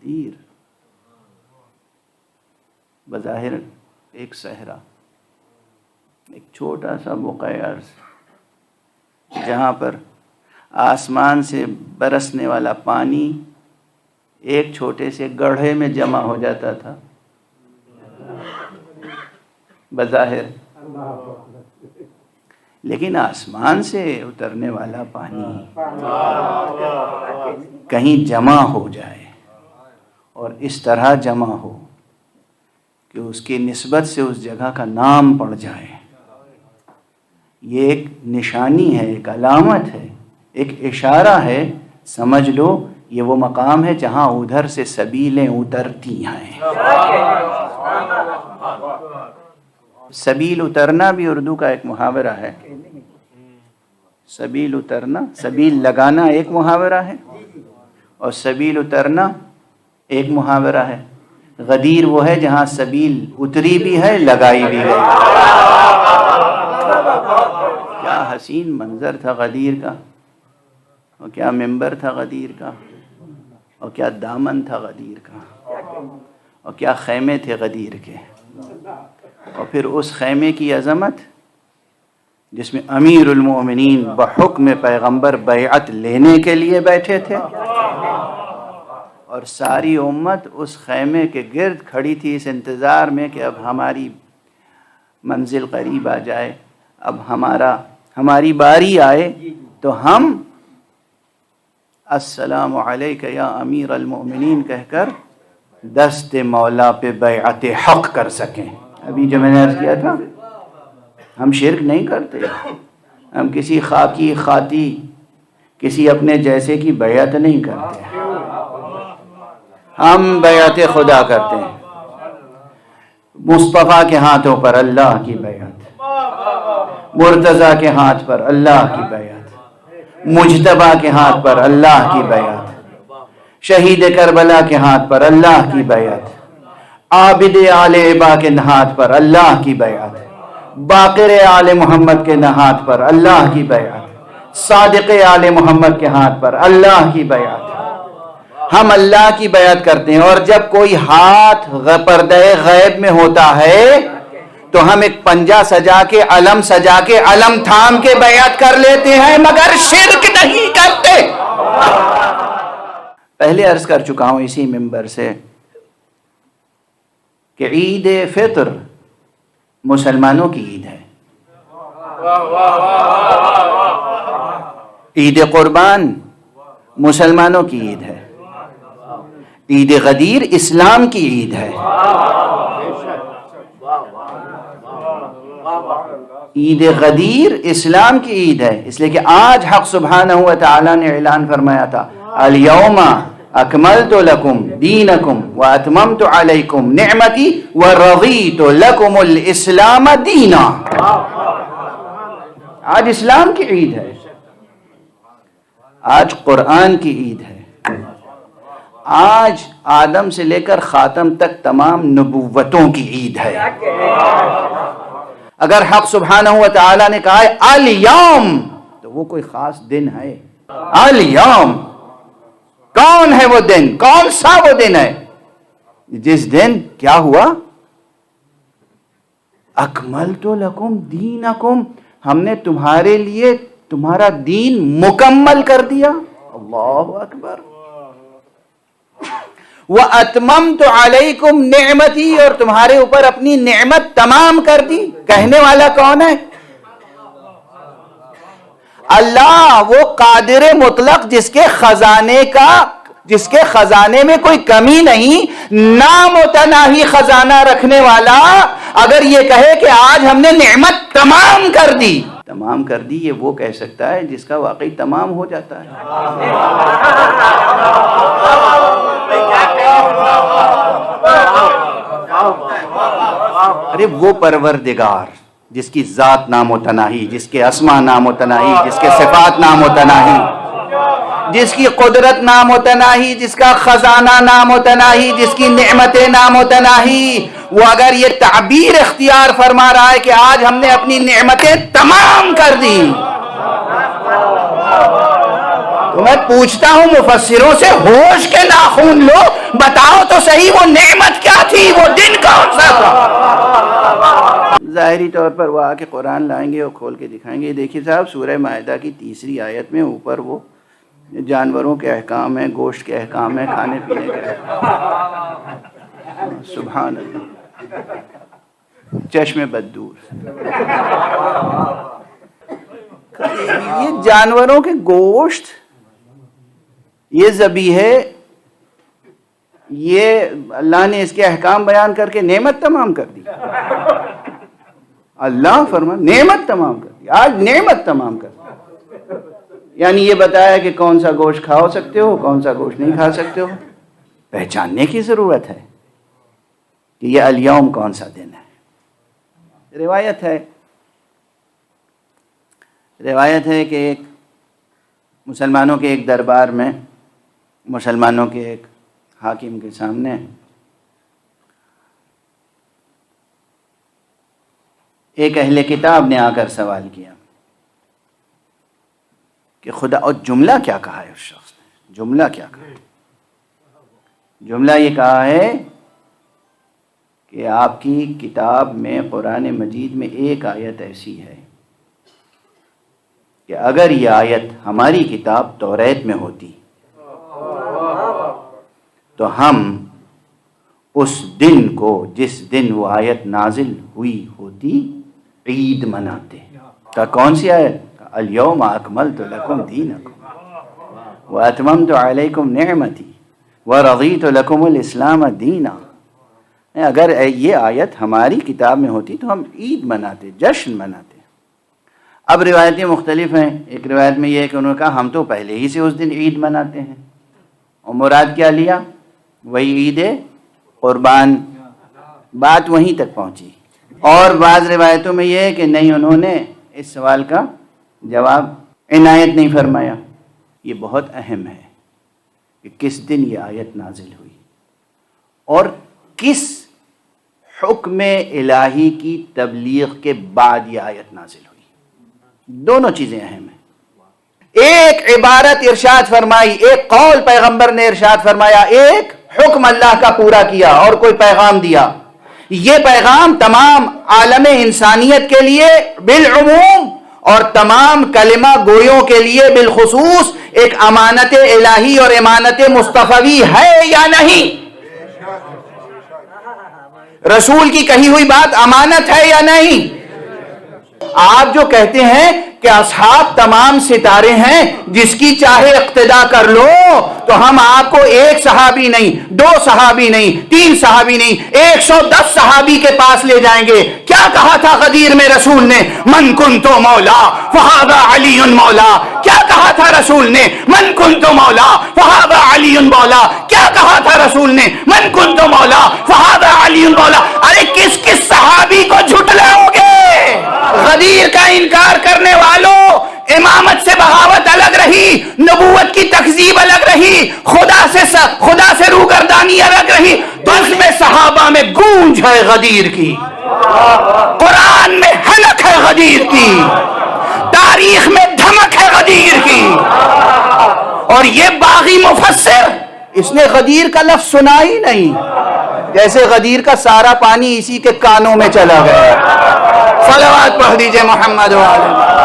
غدیر، بظاہر ایک صحرا، ایک چھوٹا سا بقعہ ارض جہاں پر آسمان سے برسنے والا پانی ایک چھوٹے سے گڑھے میں جمع ہو جاتا تھا، بظاہر، لیکن آسمان سے اترنے والا پانی کہیں جمع ہو جائے اور اس طرح جمع ہو کہ اس کی نسبت سے اس جگہ کا نام پڑ جائے، یہ ایک نشانی ہے، ایک علامت ہے، ایک اشارہ ہے، سمجھ لو یہ وہ مقام ہے جہاں ادھر سے سبیلیں اترتی ہیں۔ سبیل اترنا بھی اردو کا ایک محاورہ ہے، سبیل اترنا، سبیل لگانا ایک محاورہ ہے اور سبیل اترنا ایک محاورہ ہے۔ غدیر وہ ہے جہاں سبیل اتری بھی ہے، لگائی بھی گئی۔ کیا حسین منظر تھا غدیر کا، اور کیا ممبر تھا غدیر کا، اور کیا دامن تھا غدیر کا، اور کیا خیمے تھے غدیر کے، اور پھر اس خیمے کی عظمت جس میں امیر المومنین بحکم پیغمبر بیعت لینے کے لیے بیٹھے تھے اور ساری امت اس خیمے کے گرد کھڑی تھی اس انتظار میں کہ اب ہماری منزل قریب آ جائے، اب ہماری باری آئے تو ہم السلام علیک یا امیر المؤمنین کہہ کر دست مولا پہ بیعت حق کر سکیں۔ ابھی جو میں نے عرض کیا تھا، ہم شرک نہیں کرتے، ہم کسی خاکی خاتی کسی اپنے جیسے کی بیعت نہیں کرتے، ہم بیعت خدا کرتے ہیں۔ مصطفیٰ کے ہاتھوں پر اللہ کی بیعت، مرتضیٰ کے ہاتھ پر اللہ کی بیعت، مجتبیٰ کے ہاتھ پر اللہ کی بیعت، شہید کربلا کے ہاتھ پر اللہ کی بیعت، عابد آل عبا کے ہاتھ پر اللہ کی بیعت، باقر آل محمد کے ہاتھ پر اللہ کی بیعت، صادق آل محمد کے ہاتھ پر اللہ کی بیعت۔ ہم اللہ کی بیعت کرتے ہیں، اور جب کوئی ہاتھ پردہ غیب میں ہوتا ہے تو ہم ایک پنجہ سجا کے، علم سجا کے، علم تھام کے بیعت کر لیتے ہیں، مگر شرک نہیں کرتے۔ پہلے عرض کر چکا ہوں اسی منبر سے کہ عید فطر مسلمانوں کی عید ہے، عید قربان مسلمانوں کی عید ہے، عید غدیر اسلام کی عید ہے، عید غدیر اسلام کی عید ہے، اس لیے کہ آج حق سبحانہ و تعالی نے اعلان فرمایا تھا الیوم اکملت لکم دینکم واتممت علیکم نعمتی ورضیت لکم الاسلام دینا۔ آج اسلام کی عید ہے، آج قرآن کی عید ہے، آج آدم سے لے کر خاتم تک تمام نبوتوں کی عید ہے۔ اگر حق سبحانہ و تعالی نے کہا ہے الیوم تو وہ کوئی خاص دن ہے۔ الیوم کون ہے وہ دن؟ کون سا وہ دن ہے جس دن کیا ہوا؟ اکملت لکم دینکم، ہم نے تمہارے لیے تمہارا دین مکمل کر دیا۔ اللہ اکبر۔ وَأَتْمَمْتُ عَلَيْكُمْ نِعْمَتِي، اور تمہارے اوپر اپنی نعمت تمام کر دی۔ کہنے والا کون ہے؟ اللہ، وہ قادر مطلق جس کے خزانے میں کوئی کمی نہیں، نامتناہی خزانہ رکھنے والا اگر یہ کہے کہ آج ہم نے نعمت تمام کر دی، تمام کر دی، یہ وہ کہہ سکتا ہے جس کا واقعی تمام ہو جاتا ہے۔ ارے وہ پروردگار جس کی ذات نامتناہی، جس کے اسما نامتناہی، جس کے صفات نامتناہی، جس کی قدرت نامتناہی، جس کا خزانہ نامتناہی، جس کی نعمتیں نامتناہی، وہ اگر یہ تعبیر اختیار فرما رہا ہے کہ آج ہم نے اپنی نعمتیں تمام کر دی، تو میں پوچھتا ہوں مفسروں سے، ہوش کے ناخون لو، بتاؤ تو صحیح وہ نعمت کیا تھی، وہ دن کون سا تھا؟ ظاہری طور پر وہ آ کے قرآن لائیں گے اور کھول کے دکھائیں گے. دیکھیے صاحب، سورہ مائدہ کی 3 آیت میں اوپر وہ جانوروں کے احکام ہیں، گوشت کے احکام ہیں، کھانے پینے کے احکام. سبحان اللہ، چشم بددور. یہ جانوروں کے گوشت، یہ ذبیحے، یہ اللہ نے اس کے احکام بیان کر کے نعمت تمام کر دی. اللہ فرما نعمت تمام کر دی، آج نعمت تمام کر دی. یعنی یہ بتایا کہ کون سا گوشت کھا سکتے ہو، کون سا گوشت نہیں کھا سکتے ہو. پہچاننے کی ضرورت ہے کہ یہ الیوم کون سا دن ہے. روایت ہے کہ ایک مسلمانوں کے ایک دربار میں، مسلمانوں کے ایک حاکم کے سامنے ایک اہل کتاب نے آ کر سوال کیا کہ خدا، اور جملہ کیا کہا ہے اس شخص نے، جملہ کیا کہا ہے؟ جملہ یہ کہا ہے کہ آپ کی کتاب میں، قرآن مجید میں ایک آیت ایسی ہے کہ اگر یہ آیت ہماری کتاب توریت میں ہوتی تو ہم اس دن کو، جس دن وہ آیت نازل ہوئی ہوتی، عید مناتے. کہ کون سی آیت؟ الیوم اکملت لکم دینکم واتممت علیکم نعمتی ورضیت لکم الاسلام دینا. اگر یہ آیت ہماری کتاب میں ہوتی تو ہم عید مناتے، جشن مناتے. اب روایتیں مختلف ہیں. ایک روایت میں یہ ہے کہ انہوں نے کہا ہم تو پہلے ہی سے اس دن عید مناتے ہیں، اور مراد کیا لیا؟ وہی عید قربان. بات وہیں تک پہنچی. اور بعض روایتوں میں یہ ہے کہ نہیں، انہوں نے اس سوال کا جواب عنایت نہیں فرمایا. یہ بہت اہم ہے کہ کس دن یہ آیت نازل ہوئی اور کس حکم الہی کی تبلیغ کے بعد یہ آیت نازل ہوئی. دونوں چیزیں اہم ہیں. ایک عبارت ارشاد فرمائی، ایک قول پیغمبر نے ارشاد فرمایا، ایک حکم اللہ کا پورا کیا اور کوئی پیغام دیا. یہ پیغام تمام عالم انسانیت کے لیے بالعموم اور تمام کلمہ گویوں کے لیے بالخصوص ایک امانت الہی اور امانت مصطفی ہے یا نہیں؟ رسول کی کہی ہوئی بات امانت ہے یا نہیں؟ آپ جو کہتے ہیں کہ اصحاب تمام ستارے ہیں، جس کی چاہے اقتدا کر لو، تو ہم آپ کو ایک صحابی نہیں، 2 صحابی نہیں، 3 صحابی نہیں، 110 صحابی کے پاس لے جائیں گے. کیا کہا تھا غدیر میں رسول نے؟ من کنتو مولا فہذا علی مولا. کیا کہا تھا رسول نے؟ من کنتو مولا فہذا علی مولا. کیا کہا تھا رسول نے؟ من کنتو مولا فہذا علی مولا. ارے کس کس صحابی کو جھٹلاؤ گے؟ غدیر کا انکار کرنے والوں، امامت سے بغاوت الگ رہی، نبوت کی تکذیب الگ رہی، خدا سے روگردانی الگ رہی، تو اس میں صحابہ میں گونج ہے غدیر کی، قرآن میں حنک ہے غدیر کی، تاریخ میں دھمک ہے غدیر کی. اور یہ باغی مفسر، اس نے غدیر کا لفظ سنا ہی نہیں، جیسے غدیر کا سارا پانی اسی کے کانوں میں چلا گیا. صلوات پڑھ دیجئے محمد و علیہ.